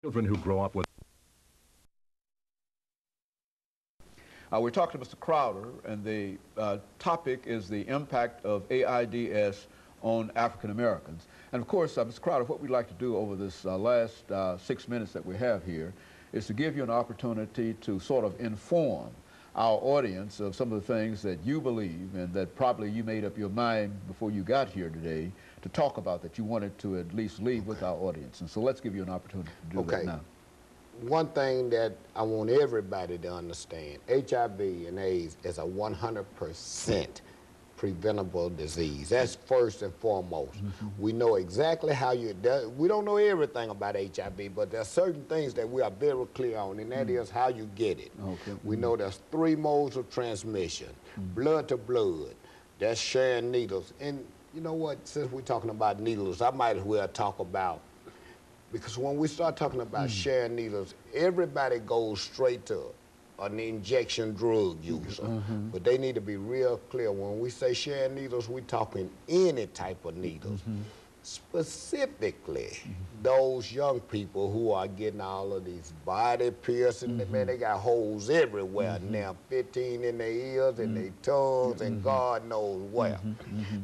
Children who grow up with. We're talking to Mr. Crowder, and the topic is the impact of AIDS on African Americans. And of course, Mr. Crowder, what we'd like to do over this last 6 minutes that we have here is to give you an opportunity to sort of inform our audience of some of the things that you believe and that probably you made up your mind before you got here today to talk about, that you wanted to at least leave with our audience. And so let's give you an opportunity to do that now. One thing that I want everybody to understand, HIV and AIDS is a 100% preventable disease. That's first and foremost. We know exactly how we don't know everything about HIV, but there are certain things that we are very clear on, and that is how you get it. We know there's 3 modes of transmission, blood to blood, that's sharing needles. And you know what, since we're talking about needles, I might as well talk about, because when we start talking about sharing needles, everybody goes straight to an injection drug user. But they need to be real clear. When we say sharing needles, we're talking any type of needles. Specifically, those young people who are getting all of these body piercings. Man, they got holes everywhere now, 15 in their ears and their tongues and God knows where.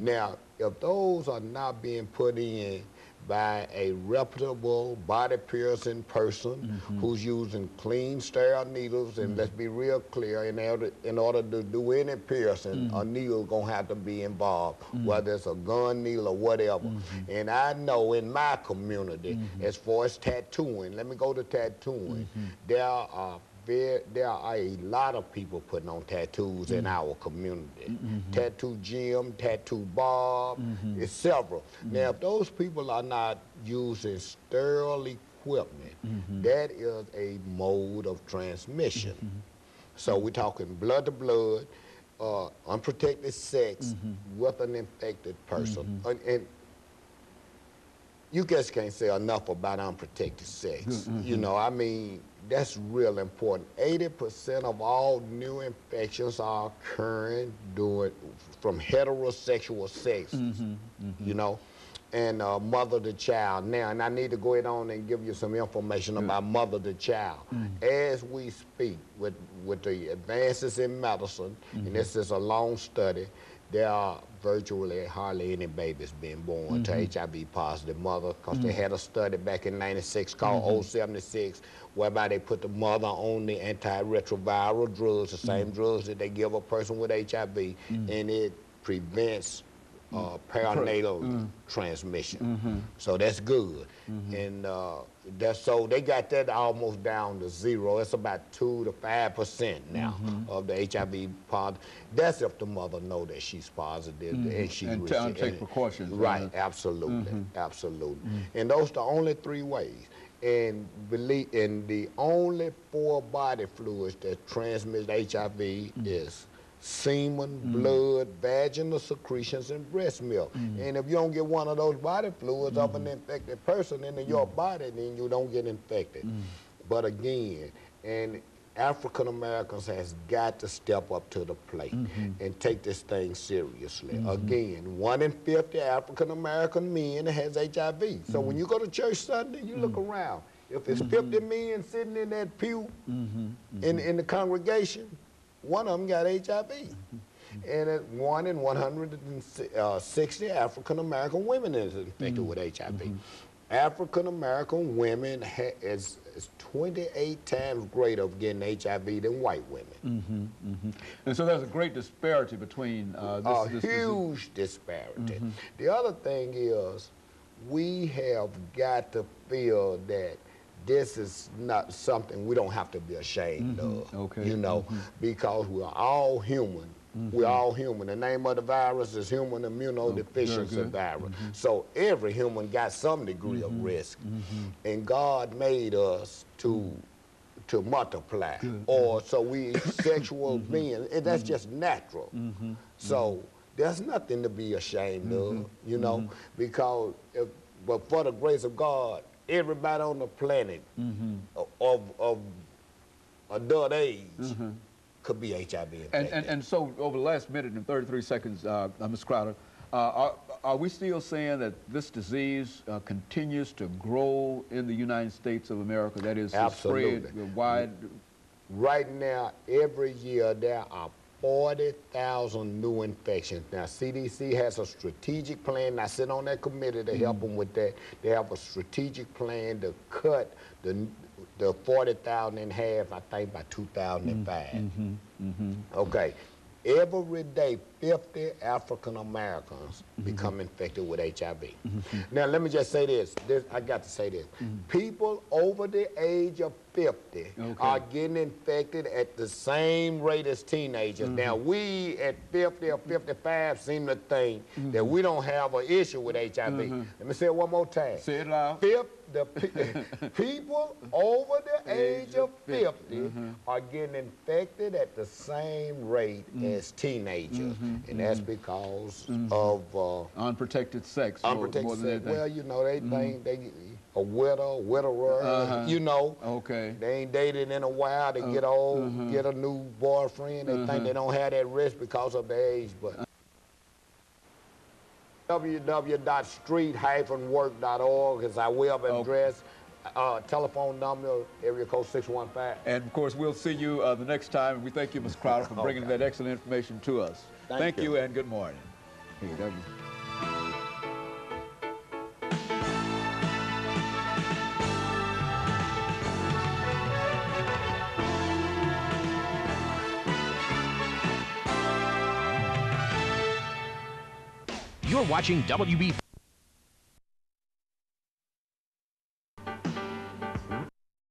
Now, if those are not being put in by a reputable body piercing person who's using clean, sterile needles, and let's be real clear, in order to do any piercing, a needle gonna have to be involved, whether it's a gun needle or whatever. And I know in my community, as far as tattooing, let me go to tattooing, there are a lot of people putting on tattoos in our community. Tattoo Jim, Tattoo Bob, it's several. Now, if those people are not using sterile equipment, that is a mode of transmission. So we're talking blood to blood, unprotected sex with an infected person. And you just can't say enough about unprotected sex. You know, I mean, that's real important. 80% of all new infections are occurring from heterosexual sex, you know, and mother to child. Now, and I need to go ahead on and give you some information about mother to child. As we speak, with the advances in medicine, and this is a long study, there are virtually hardly any babies being born to HIV positive mother, because they had a study back in '96 called 076, whereby they put the mother on the antiretroviral drugs, the same drugs that they give a person with HIV, and it prevents perinatal transmission. So that's good. And so they got that almost down to 0. It's about 2 to 5% now of the HIV positive. That's if the mother know that she's positive and she's and take precautions. Right, absolutely, absolutely. And those are the only 3 ways. And the only 4 body fluids that transmit HIV is semen, blood, vaginal secretions, and breast milk. And if you don't get one of those body fluids of an infected person into your body, then you don't get infected. But again, and African Americans has got to step up to the plate and take this thing seriously. Again, 1 in 50 African American men has HIV. So when you go to church Sunday, you look around. If it's 50 men sitting in that pew in the congregation, 1 of them got HIV. And 1 in 160 African American women is infected with HIV. African American women is 28 times greater of getting HIV than white women. And so there's a great disparity between this huge disparity. The other thing is, we have got to feel that this is not something we don't have to be ashamed of, you know, because we're all human. We're all human. The name of the virus is human immunodeficiency virus. So every human got some degree of risk. And God made us to multiply, or so we sexual beings, and that's just natural. So there's nothing to be ashamed of, you know, because but for the grace of God, everybody on the planet of adult age could be HIV infected. And so over the last minute and 33 seconds, Mr. Crowder, are are we still saying that this disease continues to grow in the United States of America? That is, to spread wide? Right now, every year there are 40,000 new infections. Now, CDC has a strategic plan. I sit on that committee to help them with that. They have a strategic plan to cut the 40,000 in half, I think, by 2005. Okay. Every day, 50 African Americans become infected with HIV. Now, let me just say this. I got to say this. People over the age of 50 are getting infected at the same rate as teenagers. Now, we at 50 or 55 seem to think that we don't have an issue with HIV. Let me say it one more time. Say it loud. People over the age of 50 are getting infected at the same rate as teenagers. And that's because of unprotected sex. Unprotected sex. Well, you know, they think they a widower, you know. Okay. They ain't dated in a while. They get old, get a new boyfriend. They think they don't have that risk because of their age. But www.street-work.org is our web address. Telephone number, area code 615. And of course, we'll see you the next time. We thank you, Mr. Crowder, for bringing that excellent information to us. Thank you and good morning. Here you go. You're watching WB.